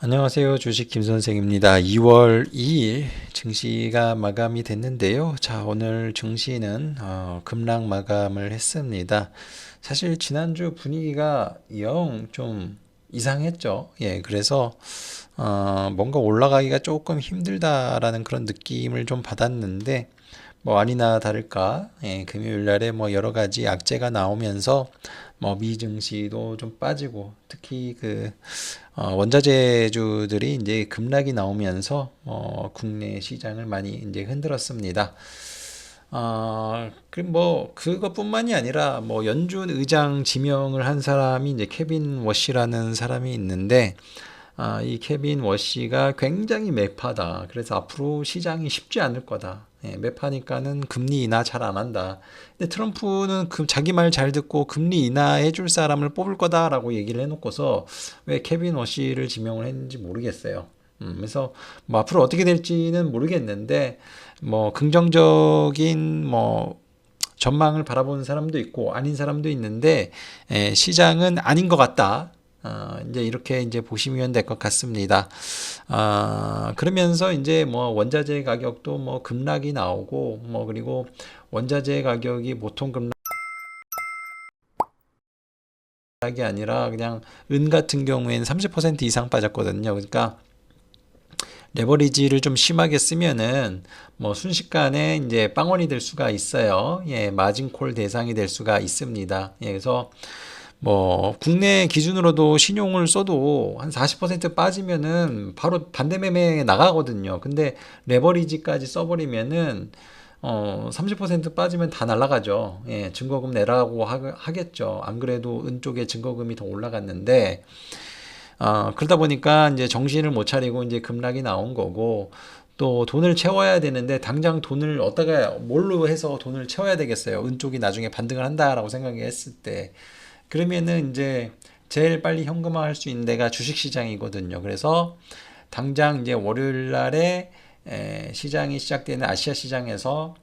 안녕하세요. 주식 김선생입니다. 2월 2일 증시가 마감이 됐는데요. 자, 오늘 증시는 급락 마감을 했습니다. 사실 지난주 분위기가 영 좀 이상했죠. 예, 그래서 뭔가 올라가기가 조금 힘들다라는 그런 느낌을 좀 받았는데 뭐 아니나 다를까, 예, 금요일 날에 뭐 여러 가지 악재가 나오면서 뭐 미증시도 좀 빠지고 특히 원자재주들이 이제 급락이 나오면서 국내 시장을 많이 이제 흔들었습니다. 그뭐 그것뿐만이 아니라 뭐 연준 의장 지명을 한 사람이 이제 케빈 워시라는 사람이 있는데 이 케빈 워시가 굉장히 매파다. 그래서 앞으로 시장이 쉽지 않을 거다. 예, 매파니까는 금리 인하 잘 안 한다. 근데 트럼프는 자기 말 잘 듣고 금리 인하해 줄 사람을 뽑을 거다라고 얘기를 해놓고서 왜 케빈 워시를 지명을 했는지 모르겠어요. 그래서 뭐 앞으로 어떻게 될지는 모르겠는데 뭐 긍정적인 뭐 전망을 바라보는 사람도 있고 아닌 사람도 있는데 시장은 아닌 것 같다. 이제 이렇게 이제 보시면 될 것 같습니다. 그러면서 이제 뭐 원자재 가격도 뭐 급락이 나오고 뭐 그리고 원자재 가격이 보통 급락이 아니라 그냥 은 같은 경우에는 30% 이상 빠졌거든요. 그러니까 레버리지를 좀 심하게 쓰면은 뭐 순식간에 이제 빵원이 될 수가 있어요. 예, 마진콜 대상이 될 수가 있습니다. 예, 그래서 뭐 국내 기준으로도 신용을 써도 한 40% 빠지면은 바로 반대 매매에 나가거든요. 근데 레버리지까지 써버리면은 30% 빠지면 다 날라가죠. 예, 증거금 내라고 하겠죠. 안 그래도 은 쪽에 증거금이 더 올라갔는데 그러다 보니까 이제 정신을 못 차리고 이제 급락이 나온 거고 또 돈을 채워야 되는데 당장 돈을 어디다가 뭘로 해서 돈을 채워야 되겠어요. 은 쪽이 나중에 반등을 한다라고 생각했을 때 그러면은 이제 제일 빨리 현금화할 수 있는 데가 주식시장이거든요. 그래서 당장 이제 월요일 날에 시장이 시작되는 아시아 시장에서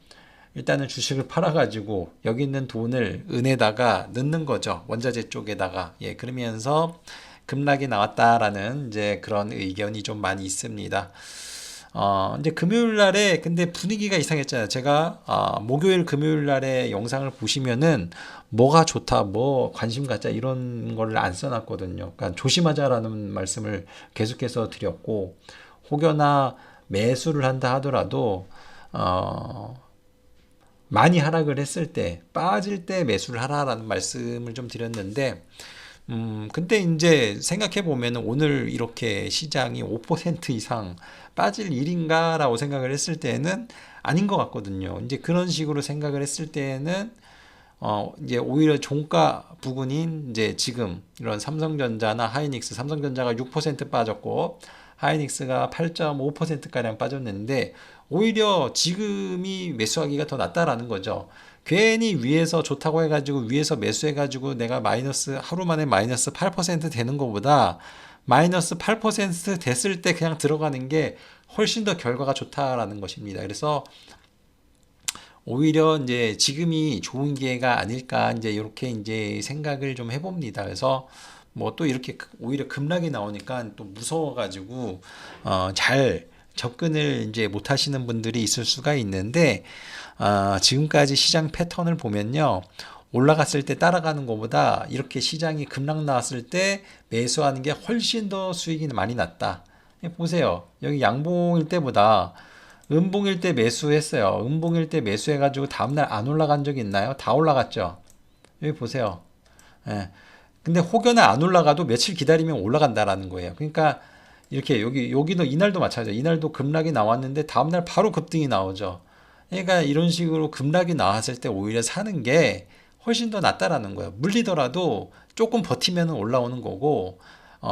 일단은 주식을 팔아가지고 여기 있는 돈을 은에다가 넣는 거죠. 원자재 쪽에다가. 예, 그러면서 급락이 나왔다라는 이제 그런 의견이 좀 많이 있습니다. 이제 금요일 날에 근데 분위기가 이상했잖아요. 제가 목요일 금요일 날에 영상을 보시면은 뭐가 좋다, 뭐 관심 갖자 이런 거를 안 써놨거든요. 그러니까 조심하자라는 말씀을 계속해서 드렸고 혹여나 매수를 한다 하더라도 어, 많이 하락을 했을 때 빠질 때 매수를 하라라는 말씀을 좀 드렸는데 근데 이제 생각해 보면 오늘 이렇게 시장이 5% 이상 빠질 일인가라고 생각을 했을 때는 아닌 것 같거든요. 이제 그런 식으로 생각을 했을 때는 이제 오히려 종가 부근인 이제 지금 이런 삼성전자나 하이닉스, 삼성전자가 6% 빠졌고 하이닉스가 8.5%가량 빠졌는데 오히려 지금이 매수하기가 더 낫다라는 거죠. 괜히 위에서 좋다고 해가지고 위에서 매수해가지고 내가 마이너스 하루 만에 마이너스 8% 되는 것보다 마이너스 8% 됐을 때 그냥 들어가는 게 훨씬 더 결과가 좋다라는 것입니다. 그래서 오히려 이제 지금이 좋은 기회가 아닐까 이제 이렇게 이제 생각을 좀 해봅니다. 그래서 뭐 또 이렇게 오히려 급락이 나오니까 또 무서워가지고 잘 접근을 이제 못 하시는 분들이 있을 수가 있는데 지금까지 시장 패턴을 보면요. 올라갔을 때 따라가는 것보다 이렇게 시장이 급락 나왔을 때 매수하는 게 훨씬 더 수익이 많이 났다. 보세요. 여기 양봉일 때보다 음봉일 때 매수했어요. 음봉일 때 매수해가지고 다음날 안 올라간 적이 있나요? 다 올라갔죠. 여기 보세요. 예. 근데 혹여나 안 올라가도 며칠 기다리면 올라간다라는 거예요. 그러니까 이렇게 여기도 이날도 마찬가지예요. 이날도 급락이 나왔는데 다음날 바로 급등이 나오죠. 그러니까 이런 식으로 급락이 나왔을 때 오히려 사는 게 훨씬 더 낫다라는 거예요. 물리더라도 조금 버티면 올라오는 거고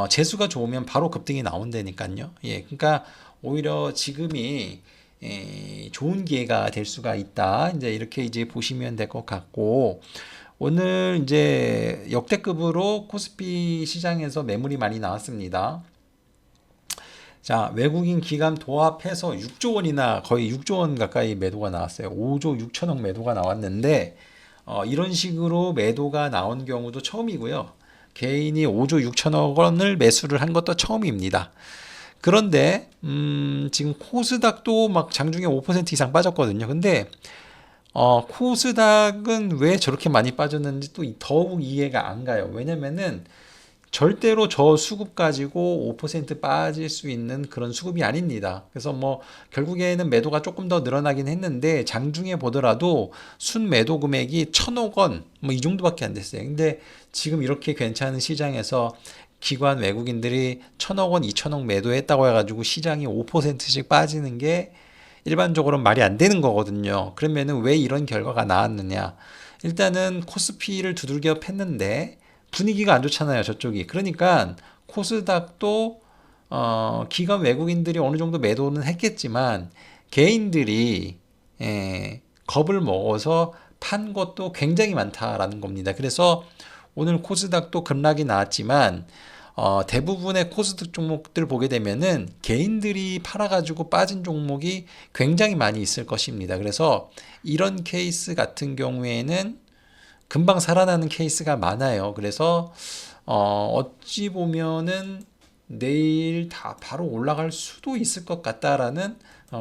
재수가 좋으면 바로 급등이 나온다니까요. 예, 그러니까 오히려 지금이 좋은 기회가 될 수가 있다. 이제 이렇게 이제 보시면 될 것 같고 오늘 이제 역대급으로 코스피 시장에서 매물이 많이 나왔습니다. 자, 외국인 기관 도합해서 6조 원이나 거의 6조 원 가까이 매도가 나왔어요. 5조 6천억 매도가 나왔는데 이런 식으로 매도가 나온 경우도 처음이고요. 개인이 5조 6천억 원을 매수를 한 것도 처음입니다. 그런데 지금 코스닥도 막 장중에 5% 이상 빠졌거든요. 근데 코스닥은 왜 저렇게 많이 빠졌는지 또 더욱 이해가 안 가요. 왜냐면은 절대로 저 수급 가지고 5% 빠질 수 있는 그런 수급이 아닙니다. 그래서 뭐 결국에는 매도가 조금 더 늘어나긴 했는데 장중에 보더라도 순 매도 금액이 1,000억 원 뭐 이 정도밖에 안 됐어요. 근데 지금 이렇게 괜찮은 시장에서 기관 외국인들이 1,000억 원, 2,000억 매도했다고 해가지고 시장이 5%씩 빠지는 게 일반적으로 말이 안 되는 거거든요. 그러면은 왜 이런 결과가 나왔느냐? 일단은 코스피를 두들겨 팼는데 분위기가 안 좋잖아요, 저쪽이. 그러니까 코스닥도 기관 외국인들이 어느 정도 매도는 했겠지만 개인들이 겁을 먹어서 판 것도 굉장히 많다라는 겁니다. 그래서 오늘 코스닥도 급락이 나왔지만 대부분의 코스닥 종목들 보게 되면은 개인들이 팔아가지고 빠진 종목이 굉장히 많이 있을 것입니다. 그래서 이런 케이스 같은 경우에는 금방 살아나는 케이스가 많아요. 그래서 어찌 보면은 내일 다 바로 올라갈 수도 있을 것 같다라는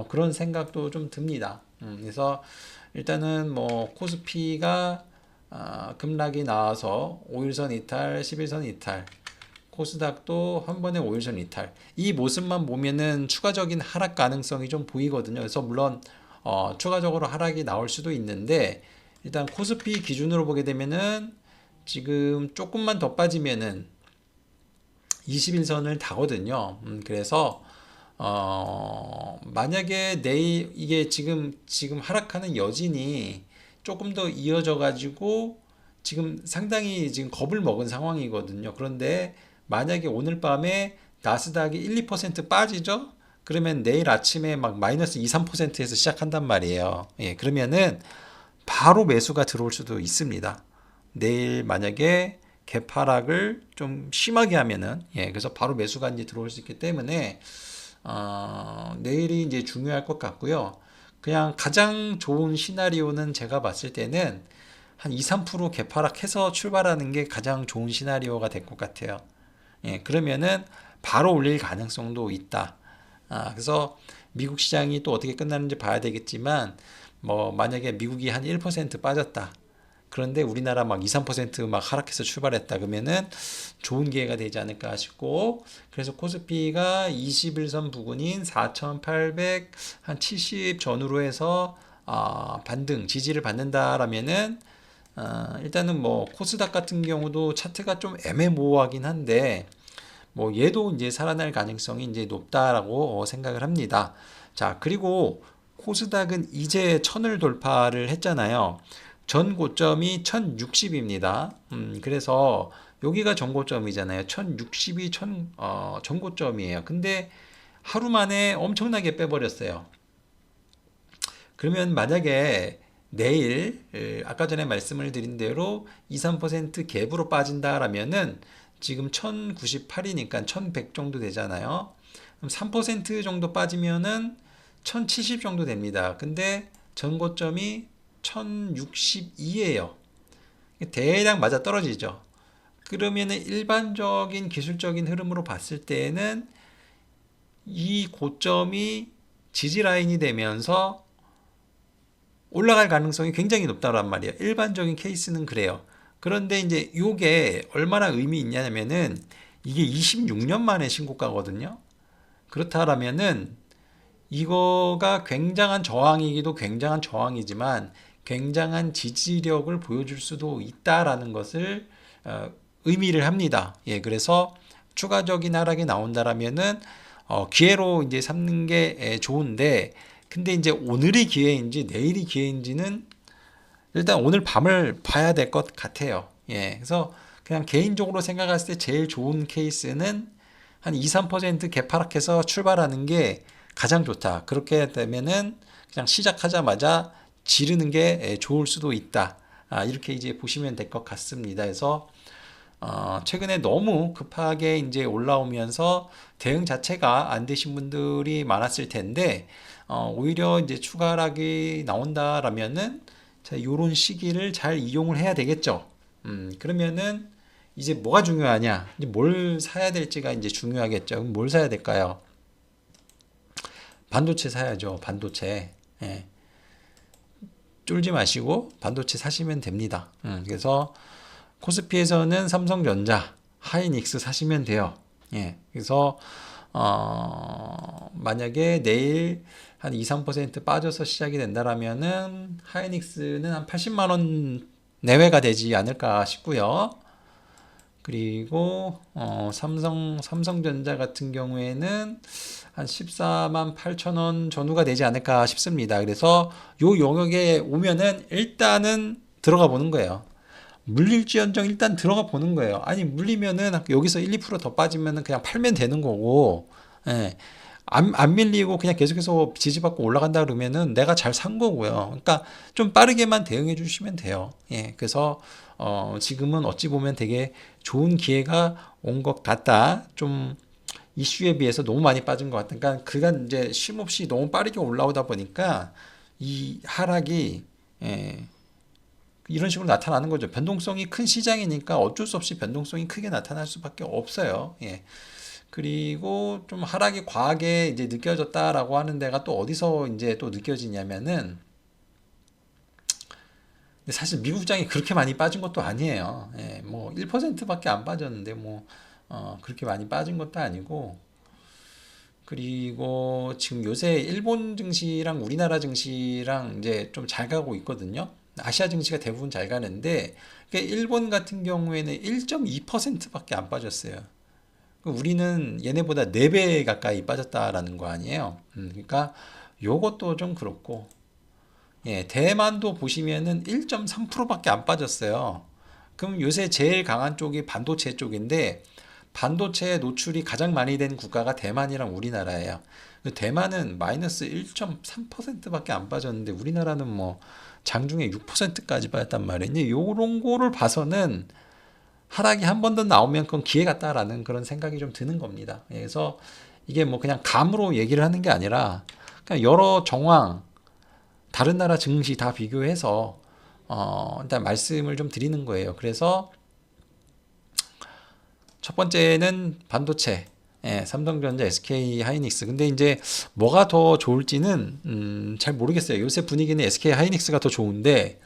그런 생각도 좀 듭니다. 그래서 일단은 뭐 코스피가 급락이 나와서 5일선 이탈, 11선 이탈, 코스닥도 한 번에 5일선 이탈. 이 모습만 보면은 추가적인 하락 가능성이 좀 보이거든요. 그래서 물론 추가적으로 하락이 나올 수도 있는데 일단 코스피 기준으로 보게 되면은 지금 조금만 더 빠지면은 21선을 타거든요. 그래서 만약에 내일 이게 지금 하락하는 여진이 조금 더 이어져 가지고 지금 상당히 지금 겁을 먹은 상황이거든요. 그런데 만약에 오늘 밤에 나스닥이 1, 2% 빠지죠? 그러면 내일 아침에 막 마이너스 2, 3%에서 시작한단 말이에요. 예, 그러면은 바로 매수가 들어올 수도 있습니다. 내일 만약에 개파락을 좀 심하게 하면은 그래서 바로 매수가 이제 들어올 수 있기 때문에 내일이 이제 중요할 것 같고요. 그냥 가장 좋은 시나리오는 제가 봤을 때는 한 2, 3% 개파락해서 출발하는 게 가장 좋은 시나리오가 될 것 같아요. 그러면은 바로 올릴 가능성도 있다. 그래서 미국 시장이 또 어떻게 끝나는지 봐야 되겠지만 뭐 만약에 미국이 한 1% 빠졌다. 그런데 우리나라 막 2, 3%막 하락해서 출발했다. 그러면은 좋은 기회가 되지 않을까 싶고 그래서 코스피가 21선 부근인 4,800 한 70 전후로 해서 반등 지지를 받는다라면은 일단은 뭐 코스닥 같은 경우도 차트가 좀 애매모호하긴 한데 뭐 얘도 이제 살아날 가능성이 이제 높다라고 생각을 합니다. 자, 그리고 코스닥은 이제 1000을 돌파를 했잖아요. 전 고점이 1060입니다. 그래서 여기가 전고점이잖아요. 1060이 전고점이에요. 근데 하루 만에 엄청나게 빼버렸어요. 그러면 만약에 내일 아까 전에 말씀을 드린 대로 2, 3% 갭으로 빠진다라면은 지금 1098이니까 1100 정도 되잖아요. 그럼 3% 정도 빠지면은 1070 정도 됩니다. 근데 전고점이 1062예요. 대략 맞아 떨어지죠. 그러면은 일반적인 기술적인 흐름으로 봤을 때는 이 고점이 지지 라인이 되면서 올라갈 가능성이 굉장히 높다란 말이에요. 일반적인 케이스는 그래요. 그런데 이제 이게 얼마나 의미 있냐면은 이게 26년 만에 신고가거든요. 그렇다라면은 이거가 굉장한 저항이기도 굉장한 저항이지만 굉장한 지지력을 보여줄 수도 있다라는 것을 의미를 합니다. 그래서 추가적인 하락이 나온다라면은 기회로 이제 삼는 게 좋은데 근데 이제 오늘이 기회인지 내일이 기회인지는 일단 오늘 밤을 봐야 될 것 같아요. 그래서 그냥 개인적으로 생각했을 때 제일 좋은 케이스는 한 2, 3% 개파락해서 출발하는 게 가장 좋다. 그렇게 되면은 그냥 시작하자마자 지르는 게 좋을 수도 있다. 이렇게 이제 보시면 될 것 같습니다. 그래서 최근에 너무 급하게 이제 올라오면서 대응 자체가 안 되신 분들이 많았을 텐데 오히려 이제 추가 하락이 나온다라면은 자, 요런 시기를 잘 이용을 해야 되겠죠. 그러면은 이제 뭐가 중요하냐? 이제 뭘 사야 될지가 이제 중요하겠죠. 그럼 뭘 사야 될까요? 반도체 사야죠. 반도체. 예. 쫄지 마시고 반도체 사시면 됩니다. 그래서 코스피에서는 삼성전자, 하이닉스 사시면 돼요. 예. 그래서 만약에 내일 한 2, 3% 빠져서 시작이 된다라면은 하이닉스는 한 80만 원 내외가 되지 않을까 싶고요. 그리고 삼성전자 같은 경우에는 한 14만 8천 원 전후가 되지 않을까 싶습니다. 그래서 요 영역에 오면은 일단은 들어가 보는 거예요. 물릴지언정 일단 들어가 보는 거예요. 아니 물리면은 여기서 1, 2%더 빠지면은 그냥 팔면 되는 거고, 예. 안 밀리고 그냥 계속해서 지지받고 올라간다 그러면은 내가 잘 산 거고요. 그러니까 좀 빠르게만 대응해 주시면 돼요. 예. 그래서 지금은 어찌 보면 되게 좋은 기회가 온 것 같다. 좀 이슈에 비해서 너무 많이 빠진 것 같다. 그러니까 그간 이제 쉼없이 너무 빠르게 올라오다 보니까 이 하락이 예, 이런 식으로 나타나는 거죠. 변동성이 큰 시장이니까 어쩔 수 없이 변동성이 크게 나타날 수밖에 없어요. 예. 그리고 좀 하락이 과하게 이제 느껴졌다라고 하는 데가 또 어디서 이제 또 느껴지냐면은 사실 미국장이 그렇게 많이 빠진 것도 아니에요. 예, 뭐 1%밖에 안 빠졌는데 뭐 그렇게 많이 빠진 것도 아니고 그리고 지금 요새 일본 증시랑 우리나라 증시랑 이제 좀 잘 가고 있거든요. 아시아 증시가 대부분 잘 가는데 그러니까 일본 같은 경우에는 1.2%밖에 안 빠졌어요. 우리는 얘네보다 4배 가까이 빠졌다라는 거 아니에요. 그러니까 요것도 좀 그렇고 예, 대만도 보시면은 1.3%밖에 안 빠졌어요. 그럼 요새 제일 강한 쪽이 반도체 쪽인데 반도체 노출이 가장 많이 된 국가가 대만이랑 우리나라예요. 대만은 마이너스 1.3%밖에 안 빠졌는데 우리나라는 뭐 장중에 6%까지 빠졌단 말이에요. 이제 요런 거를 봐서는 하락이 한 번 더 나오면 그건 기회 같다라는 그런 생각이 좀 드는 겁니다. 예, 그래서 이게 뭐 그냥 감으로 얘기를 하는 게 아니라 그냥 여러 정황, 다른 나라 증시 다 비교해서 일단 말씀을 좀 드리는 거예요. 그래서 첫 번째는 반도체, 예, 삼성전자, SK 하이닉스. 근데 이제 뭐가 더 좋을지는 잘 모르겠어요. 요새 분위기는 SK 하이닉스가 더 좋은데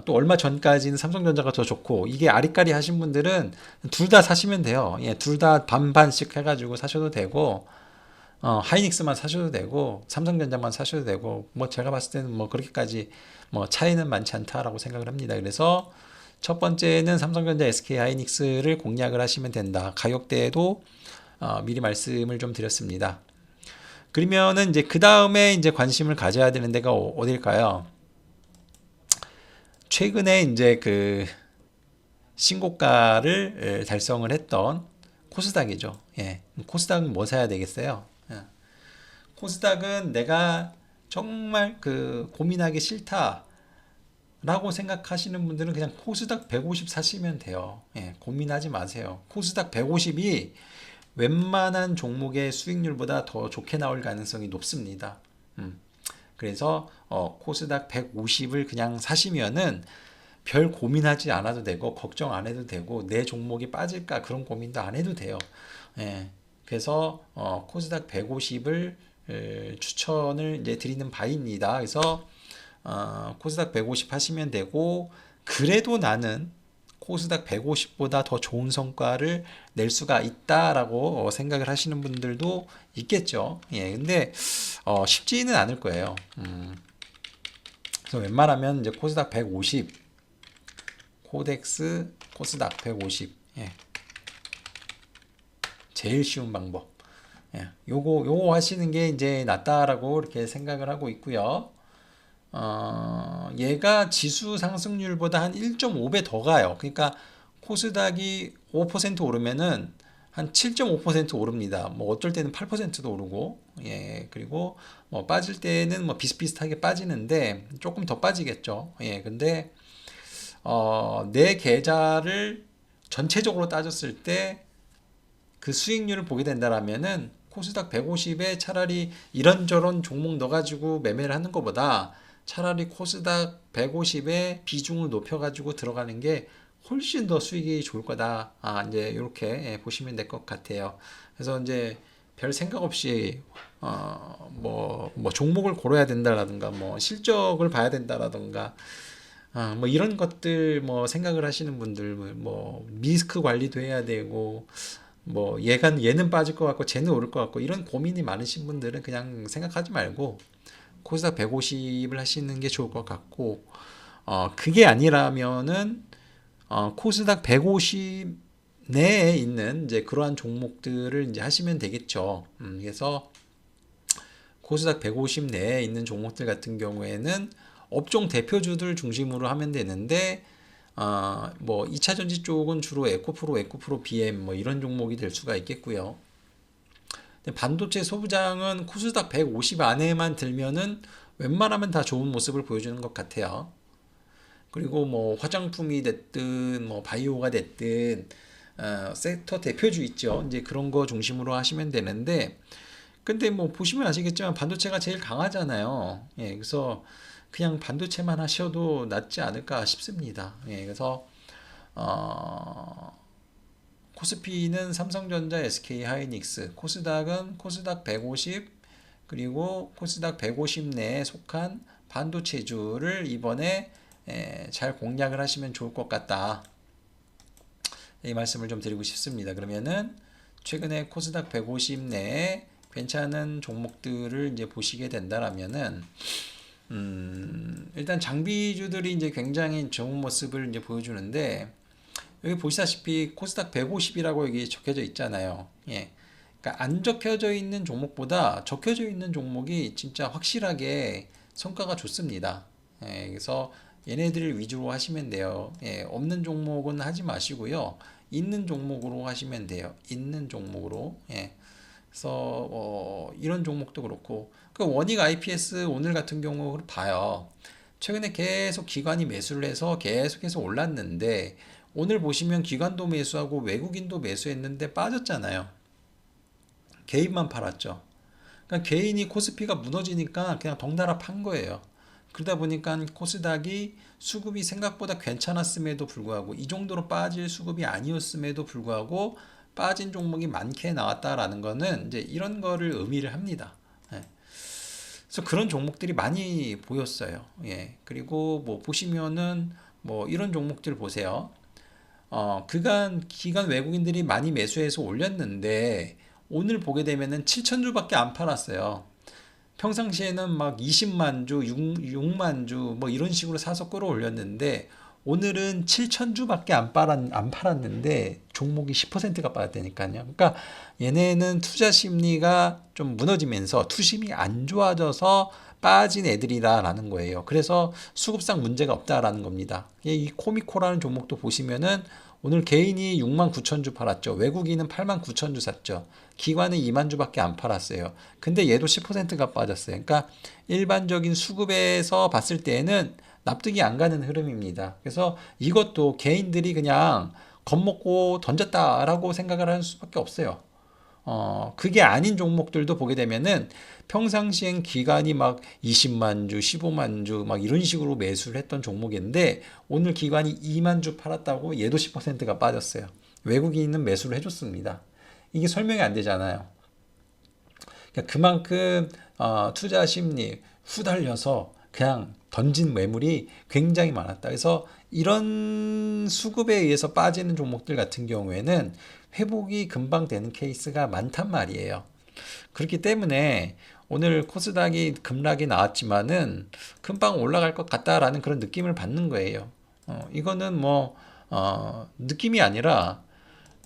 또 얼마 전까지는 삼성전자가 더 좋고 이게 아리까리 하신 분들은 둘 다 사시면 돼요. 예, 둘 다 반반씩 해가지고 사셔도 되고 하이닉스만 사셔도 되고 삼성전자만 사셔도 되고 뭐 제가 봤을 때는 뭐 그렇게까지 뭐 차이는 많지 않다라고 생각을 합니다. 그래서 첫 번째는 삼성전자, SK 하이닉스를 공략을 하시면 된다. 가격대에도 미리 말씀을 좀 드렸습니다. 그러면은 이제 그 다음에 이제 관심을 가져야 되는 데가 어딜까요? 최근에 이제 그 신고가를 달성을 했던 코스닥이죠. 예. 코스닥은 뭐 사야 되겠어요? 예. 코스닥은 내가 정말 그 고민하기 싫다라고 생각하시는 분들은 그냥 코스닥 150 사시면 돼요. 예. 고민하지 마세요. 코스닥 150이 웬만한 종목의 수익률보다 더 좋게 나올 가능성이 높습니다. 그래서 코스닥 150을 그냥 사시면은 별 고민하지 않아도 되고 걱정 안 해도 되고 내 종목이 빠질까 그런 고민도 안 해도 돼요. 예. 그래서 코스닥 150을 추천을 이제 드리는 바입니다. 그래서 코스닥 150 하시면 되고 그래도 나는 코스닥 150보다 더 좋은 성과를 낼 수가 있다라고 생각을 하시는 분들도 있겠죠. 예, 근데 쉽지는 않을 거예요. 그래서 웬만하면 이제 코스닥 150, 코덱스 코스닥 150, 예, 제일 쉬운 방법. 예, 요거 하시는 게 이제 낫다라고 이렇게 생각을 하고 있고요. 얘가 지수 상승률보다 한 1.5배 더 가요. 그러니까 코스닥이 5% 오르면은 한 7.5% 오릅니다. 뭐 어쩔 때는 8%도 오르고, 예, 그리고 뭐 빠질 때는 뭐 비슷비슷하게 빠지는데 조금 더 빠지겠죠. 예, 근데 내 계좌를 전체적으로 따졌을 때 그 수익률을 보게 된다라면은 코스닥 150에 차라리 이런저런 종목 넣어가지고 매매를 하는 것보다 차라리 코스닥 150에 비중을 높여가지고 들어가는 게 훨씬 더 수익이 좋을 거다. 이제 이렇게 보시면 될 것 같아요. 그래서 이제 별 생각 없이 뭐 종목을 고려해야 된다라든가 뭐 실적을 봐야 된다라든가 뭐 이런 것들 뭐 생각을 하시는 분들 뭐 리스크 관리도 해야 되고 뭐 얘는 빠질 것 같고 쟤는 오를 것 같고 이런 고민이 많으신 분들은 그냥 생각하지 말고 코스닥 150을 하시는 게 좋을 것 같고 그게 아니라면은 코스닥 150 내에 있는 이제 그러한 종목들을 이제 하시면 되겠죠. 그래서 코스닥 150 내에 있는 종목들 같은 경우에는 업종 대표주들 중심으로 하면 되는데 뭐 2차 전지 쪽은 주로 에코프로 BM 뭐 이런 종목이 될 수가 있겠고요. 근데 반도체 소부장은 코스닥 150 안에만 들면은 웬만하면 다 좋은 모습을 보여주는 것 같아요. 그리고 뭐 화장품이 됐든 뭐 바이오가 됐든 섹터 대표주 있죠. 이제 그런 거 중심으로 하시면 되는데 근데 뭐 보시면 아시겠지만 반도체가 제일 강하잖아요. 예, 그래서 그냥 반도체만 하셔도 낫지 않을까 싶습니다. 예, 그래서 어, 코스피는 삼성전자, SK 하이닉스, 코스닥은 코스닥 150 그리고 코스닥 150 내에 속한 반도체주를 이번에 잘 공략을 하시면 좋을 것 같다. 이 말씀을 좀 드리고 싶습니다. 그러면은 최근에 코스닥 150 내에 괜찮은 종목들을 이제 보시게 된다라면은 일단 장비주들이 이제 굉장히 좋은 모습을 이제 보여주는데 여기 보시다시피 코스닥 150이라고 여기 적혀져 있잖아요. 예. 그러니까 안 적혀져 있는 종목보다 적혀져 있는 종목이 진짜 확실하게 성과가 좋습니다. 예. 그래서 얘네들을 위주로 하시면 돼요. 예. 없는 종목은 하지 마시고요. 있는 종목으로 하시면 돼요. 있는 종목으로. 예. 그래서 이런 종목도 그렇고 그 원익 IPS 오늘 같은 경우를 봐요. 최근에 계속 기관이 매수를 해서 계속해서 올랐는데 오늘 보시면 기관도 매수하고 외국인도 매수했는데 빠졌잖아요. 개인만 팔았죠. 그러니까 개인이 코스피가 무너지니까 그냥 덩달아 판 거예요. 그러다 보니까 코스닥이 수급이 생각보다 괜찮았음에도 불구하고 이 정도로 빠질 수급이 아니었음에도 불구하고 빠진 종목이 많게 나왔다라는 거는 이제 이런 거를 의미를 합니다. 예. 그래서 그런 종목들이 많이 보였어요. 예. 그리고 뭐 보시면은 뭐 이런 종목들 보세요. 기간 외국인들이 많이 매수해서 올렸는데 오늘 보게 되면은 7천 주밖에 안 팔았어요. 평상시에는 막 20만 주, 6만 주 뭐 이런 식으로 사서 끌어올렸는데 오늘은 7천 주밖에 안 팔았는데 종목이 10%가 빠졌다니까요. 그러니까 얘네는 투자 심리가 좀 무너지면서 투심이 안 좋아져서 빠진 애들이다라는 거예요. 그래서 수급상 문제가 없다라는 겁니다. 이 코미코라는 종목도 보시면은 오늘 개인이 6만 9천 주 팔았죠. 외국인은 8만 9천 주 샀죠. 기관은 2만 주밖에 안 팔았어요. 근데 얘도 10%가 빠졌어요. 그러니까 일반적인 수급에서 봤을 때에는 납득이 안 가는 흐름입니다. 그래서 이것도 개인들이 그냥 겁먹고 던졌다라고 생각을 할 수밖에 없어요. 그게 아닌 종목들도 보게 되면은 평상시엔 기간이 막 20만 주, 15만 주 막 이런 식으로 매수를 했던 종목인데 오늘 기관이 2만 주 팔았다고 얘도 10%가 빠졌어요. 외국인은 매수를 해줬습니다. 이게 설명이 안 되잖아요. 그러니까 그만큼 투자 심리 후달려서 그냥 던진 매물이 굉장히 많았다. 그래서 이런 수급에 의해서 빠지는 종목들 같은 경우에는 회복이 금방 되는 케이스가 많단 말이에요. 그렇기 때문에 오늘 코스닥이 급락이 나왔지만은 금방 올라갈 것 같다라는 그런 느낌을 받는 거예요. 이거는 뭐 느낌이 아니라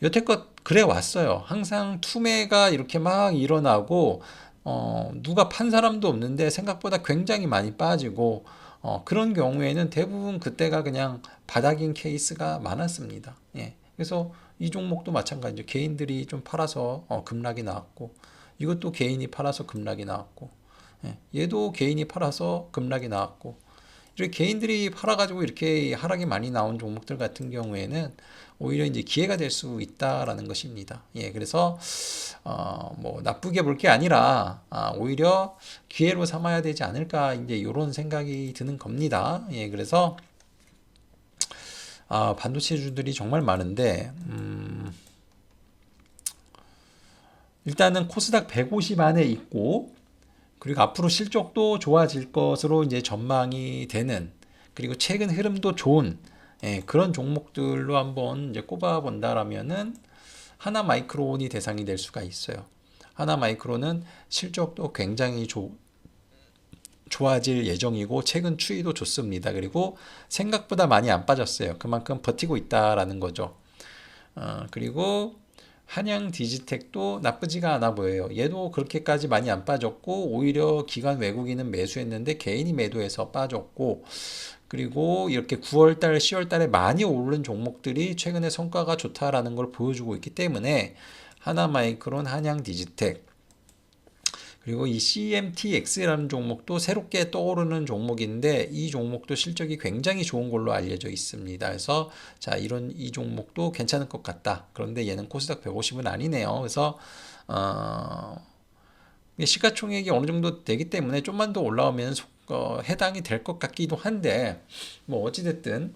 여태껏 그래 왔어요. 항상 투매가 이렇게 막 일어나고 누가 판 사람도 없는데 생각보다 굉장히 많이 빠지고 그런 경우에는 대부분 그때가 그냥 바닥인 케이스가 많았습니다. 예. 그래서 이 종목도 마찬가지죠. 개인들이 좀 팔아서 급락이 나왔고 이것도 개인이 팔아서 급락이 나왔고 예. 얘도 개인이 팔아서 급락이 나왔고 이렇게 개인들이 팔아가지고 이렇게 하락이 많이 나온 종목들 같은 경우에는 오히려 이제 기회가 될 수 있다라는 것입니다. 예, 그래서 뭐 나쁘게 볼 게 아니라 오히려 기회로 삼아야 되지 않을까 이제 이런 생각이 드는 겁니다. 예, 그래서 반도체주들이 정말 많은데, 일단은 코스닥 150 안에 있고, 그리고 앞으로 실적도 좋아질 것으로 이제 전망이 되는, 그리고 최근 흐름도 좋은, 그런 종목들로 한번 이제 꼽아 본다라면은 하나마이크론이 대상이 될 수가 있어요. 하나마이크론은 실적도 굉장히 좋아질 예정이고 최근 추이도 좋습니다. 그리고 생각보다 많이 안 빠졌어요. 그만큼 버티고 있다라는 거죠. 그리고 한양 디지텍도 나쁘지가 않아 보여요. 얘도 그렇게까지 많이 안 빠졌고 오히려 기관 외국인은 매수했는데 개인이 매도해서 빠졌고, 그리고 이렇게 9월달, 10월달에 많이 오른 종목들이 최근에 성과가 좋다라는 걸 보여주고 있기 때문에 하나마이크론, 한양 디지텍, 그리고 이 CMTX라는 종목도 새롭게 떠오르는 종목인데 이 종목도 실적이 굉장히 좋은 걸로 알려져 있습니다. 그래서 자, 이 종목도 괜찮을 것 같다. 그런데 얘는 코스닥 150은 아니네요. 그래서 시가총액이 어느 정도 되기 때문에 좀만 더 올라오면 해당이 될 것 같기도 한데, 뭐 어찌됐든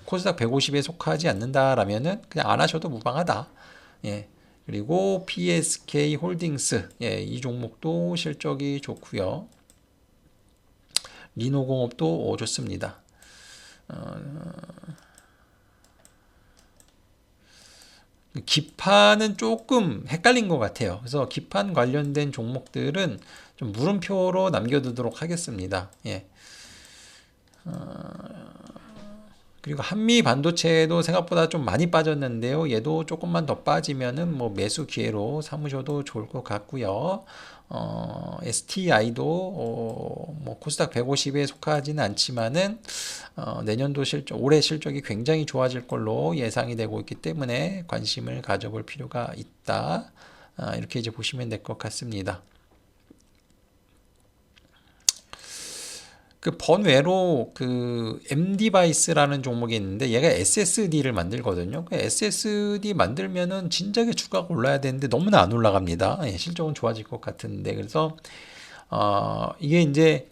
코스닥 150에 속하지 않는다라면은 그냥 안 하셔도 무방하다. 예. 그리고 PSK 홀딩스, 이 종목도 실적이 좋고요. 리노공업도 좋습니다. 기판은 조금 헷갈린 것 같아요. 그래서 기판 관련된 종목들은 좀 물음표로 남겨두도록 하겠습니다. 예. 그리고 한미 반도체도 생각보다 좀 많이 빠졌는데요. 얘도 조금만 더 빠지면은 뭐 매수 기회로 삼으셔도 좋을 것 같고요. STI도 뭐 코스닥 150에 속하지는 않지만은 내년도 올해 실적이 굉장히 좋아질 걸로 예상이 되고 있기 때문에 관심을 가져볼 필요가 있다. 이렇게 이제 보시면 될 것 같습니다. 그 번외로 그 M디바이스라는 종목이 있는데 얘가 SSD를 만들거든요. 그 SSD 만들면은 진작에 주가가 올라야 되는데 너무나 안 올라갑니다. 실적은 좋아질 것 같은데, 그래서 이게 이제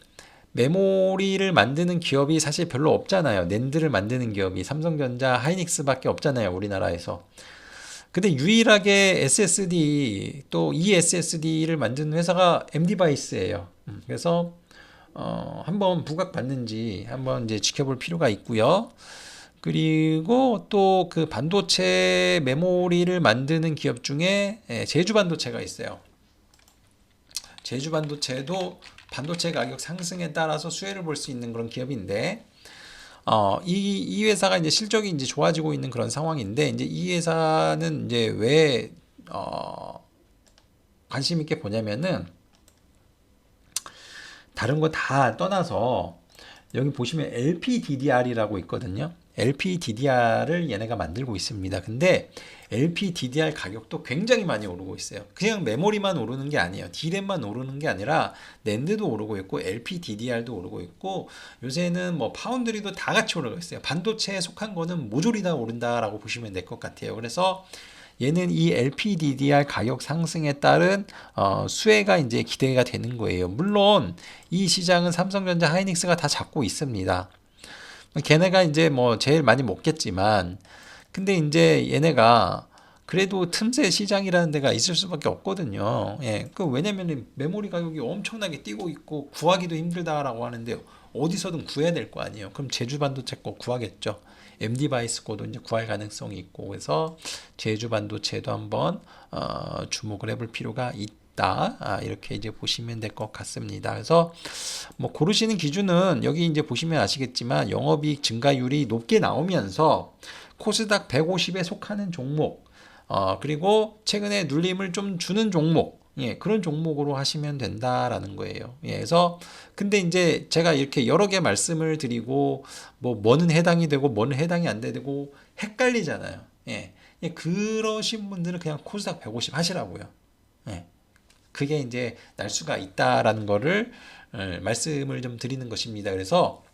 메모리를 만드는 기업이 사실 별로 없잖아요. 낸드를 만드는 기업이 삼성전자, 하이닉스밖에 없잖아요, 우리나라에서. 근데 유일하게 SSD 또 eSSD를 만드는 회사가 M디바이스예요. 그래서 한번 부각받는지 한번 이제 지켜볼 필요가 있고요. 그리고 또 그 반도체 메모리를 만드는 기업 중에 제주 반도체가 있어요. 제주 반도체도 반도체 가격 상승에 따라서 수혜를 볼 수 있는 그런 기업인데, 이 회사가 이제 실적이 이제 좋아지고 있는 그런 상황인데, 이제 이 회사는 이제 왜, 관심 있게 보냐면은, 다른 거 다 떠나서 여기 보시면 LPDDR이라고 있거든요. LPDDR을 얘네가 만들고 있습니다. 근데 LPDDR 가격도 굉장히 많이 오르고 있어요. 그냥 메모리만 오르는 게 아니에요. D램만 오르는 게 아니라 낸드도 오르고 있고 LPDDR도 오르고 있고 요새는 뭐 파운드리도 다 같이 오르고 있어요. 반도체에 속한 거는 모조리 다 오른다라고 보시면 될 것 같아요. 그래서 얘는 이 LPDDR 가격 상승에 따른 수혜가 이제 기대가 되는 거예요. 물론 이 시장은 삼성전자, 하이닉스가 다 잡고 있습니다. 걔네가 이제 뭐 제일 많이 먹겠지만, 근데 이제 얘네가 그래도 틈새 시장이라는 데가 있을 수밖에 없거든요. 예, 그 왜냐면 메모리 가격이 엄청나게 뛰고 있고 구하기도 힘들다라고 하는데 어디서든 구해야 될 거 아니에요. 그럼 제주 반도체 거 구하겠죠. MD바이스 거도 이제 구할 가능성이 있고, 그래서 제주 반도체도 한번 주목을 해볼 필요가 있다. 이렇게 이제 보시면 될 것 같습니다. 그래서 뭐 고르시는 기준은 여기 이제 보시면 아시겠지만 영업이익 증가율이 높게 나오면서 코스닥 150에 속하는 종목, 그리고 최근에 눌림을 좀 주는 종목, 그런 종목으로 하시면 된다라는 거예요. 그래서 근데 이제 제가 이렇게 여러 개 말씀을 드리고 뭐는 해당이 되고 뭐는 해당이 안 되고 헷갈리잖아요. 그러신 분들은 그냥 코스닥 150 하시라고요. 그게 이제 날 수가 있다라는 거를 말씀을 좀 드리는 것입니다. 그래서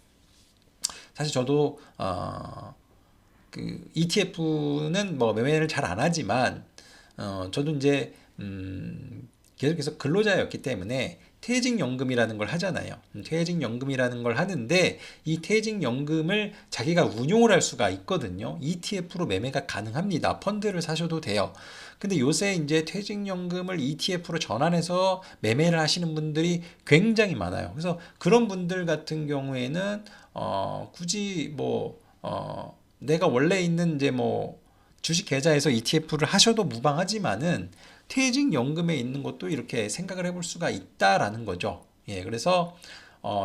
사실 저도 그 ETF는 뭐 매매를 잘 안 하지만 저도 이제 계속해서 근로자였기 때문에 퇴직연금이라는 걸 하잖아요. 퇴직연금이라는 걸 하는데 이 퇴직연금을 자기가 운용을 할 수가 있거든요. ETF로 매매가 가능합니다. 펀드를 사셔도 돼요. 근데 요새 이제 퇴직연금을 ETF로 전환해서 매매를 하시는 분들이 굉장히 많아요. 그래서 그런 분들 같은 경우에는 굳이 내가 원래 있는 이제 주식 계좌에서 ETF를 하셔도 무방하지만은 퇴직연금에 있는 것도 이렇게 생각을 해볼 수가 있다라는 거죠. 예, 그래서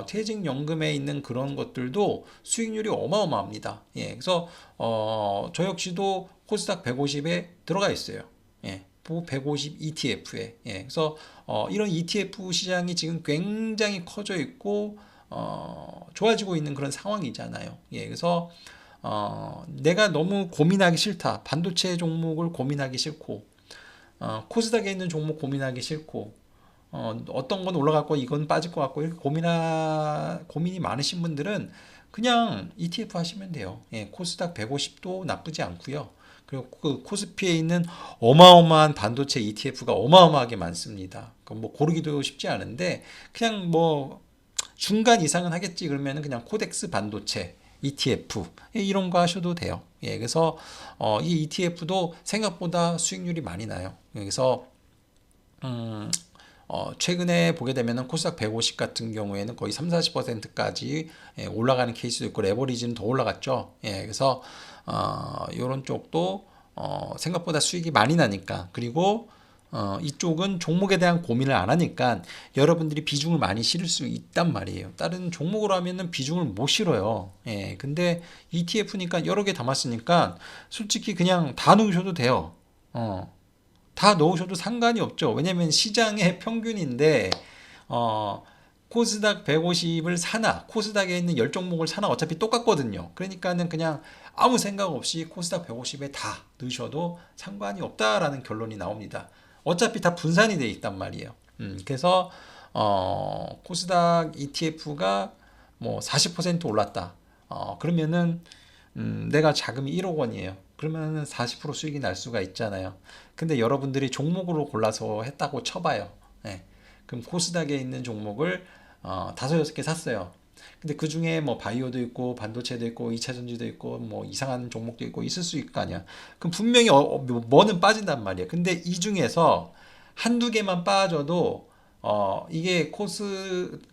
퇴직연금에 있는 그런 것들도 수익률이 어마어마합니다. 예, 그래서 저 역시도 코스닥 150에 들어가 있어요. 예, 150 ETF에. 예, 그래서 이런 ETF 시장이 지금 굉장히 커져 있고 좋아지고 있는 그런 상황이잖아요. 예, 그래서 내가 너무 고민하기 싫다. 반도체 종목을 고민하기 싫고 코스닥에 있는 종목 고민하기 싫고 어떤 건 올라갈 거 이건 빠질 것 같고 이렇게 고민이 많으신 분들은 그냥 ETF 하시면 돼요. 예, 코스닥 150도 나쁘지 않고요. 그리고 그 코스피에 있는 어마어마한 반도체 ETF가 어마어마하게 많습니다. 고르기도 쉽지 않은데 그냥 중간 이상은 하겠지 그러면 그냥 코덱스 반도체 ETF 이런 거 하셔도 돼요. 예, 그래서 이 ETF도 생각보다 수익률이 많이 나요. 그래서 최근에 보게 되면은 코스닥 150 같은 경우에는 거의 3, 40%까지 올라가는 케이스도 있고 레버리지는 더 올라갔죠. 예, 그래서 이런 쪽도 생각보다 수익이 많이 나니까 그리고 이쪽은 종목에 대한 고민을 안 하니까 여러분들이 비중을 많이 실을 수 있단 말이에요. 다른 종목으로 하면은 비중을 못 실어요. 예, 근데 ETF니까 여러 개 담았으니까 솔직히 그냥 다 넣으셔도 돼요. 다 넣으셔도 상관이 없죠. 왜냐면 시장의 평균인데, 코스닥 150을 사나, 코스닥에 있는 10종목을 사나 어차피 똑같거든요. 그러니까는 그냥 아무 생각 없이 코스닥 150에 다 넣으셔도 상관이 없다라는 결론이 나옵니다. 어차피 다 분산이 돼 있단 말이에요. 그래서, 코스닥 ETF가 40% 올랐다. 그러면은, 내가 자금이 1억 원이에요. 그러면은 40% 수익이 날 수가 있잖아요. 근데 여러분들이 종목으로 골라서 했다고 쳐봐요. 예. 그럼 코스닥에 있는 종목을 다섯 여섯 개 샀어요. 근데 그 중에 바이오도 있고 반도체도 있고 2차 전지도 있고 이상한 종목도 있고 있을 수 있을 거 아니야. 그럼 분명히 뭐는 빠진단 말이야. 근데 이 중에서 한두 개만 빠져도 이게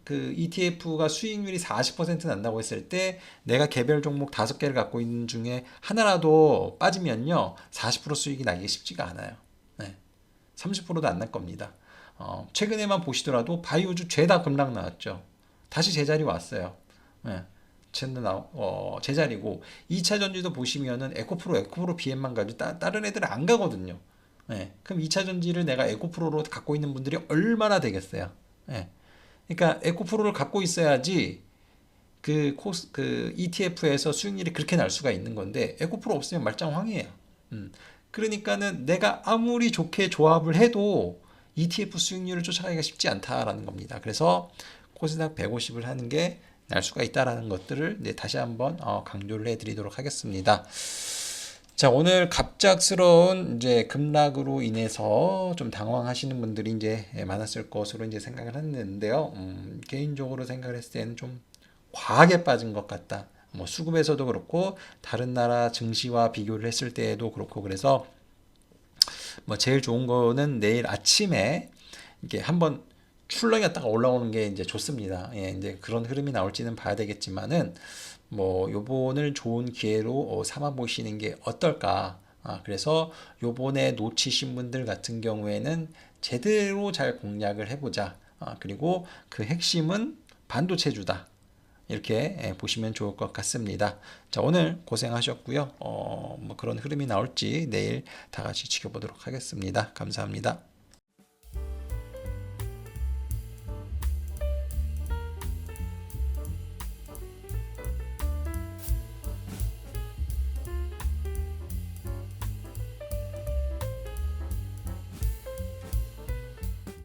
그 ETF가 수익률이 40% 난다고 했을 때 내가 개별 종목 다섯 개를 갖고 있는 중에 하나라도 빠지면요 40% 수익이 나기 쉽지가 않아요. 네. 30%도 안 날 겁니다. 최근에만 보시더라도 바이오주 죄다 급락 나왔죠. 다시 제자리 왔어요. 네. 제자리고 2차 전지도 보시면은 에코프로 BM만 가지고 다른 애들은 안 가거든요. 예, 그럼 2차 전지를 내가 에코프로로 갖고 있는 분들이 얼마나 되겠어요? 예, 그러니까 에코프로를 갖고 있어야지 그 ETF에서 수익률이 그렇게 날 수가 있는 건데 에코프로 없으면 말짱황이에요. 그러니까는 내가 아무리 좋게 조합을 해도 ETF 수익률을 쫓아가기가 쉽지 않다라는 겁니다. 그래서 코스닥 150을 하는 게 날 수가 있다라는 것들을 다시 한번 강조를 해드리도록 하겠습니다. 자, 오늘 갑작스러운 이제 급락으로 인해서 좀 당황하시는 분들이 이제 많았을 것으로 이제 생각을 했는데요. 개인적으로 생각을 했을 때는 좀 과하게 빠진 것 같다. 수급에서도 그렇고 다른 나라 증시와 비교를 했을 때에도 그렇고 그래서 제일 좋은 거는 내일 아침에 이게 한번 출렁였다가 올라오는 게 이제 좋습니다. 예, 이제 그런 흐름이 나올지는 봐야 되겠지만은 요번을 좋은 기회로 삼아 보시는 게 어떨까. 그래서 요번에 놓치신 분들 같은 경우에는 제대로 잘 공략을 해보자. 그리고 그 핵심은 반도체주다. 이렇게 보시면 좋을 것 같습니다. 자, 오늘 고생하셨고요. 그런 흐름이 나올지 내일 다 같이 지켜보도록 하겠습니다. 감사합니다.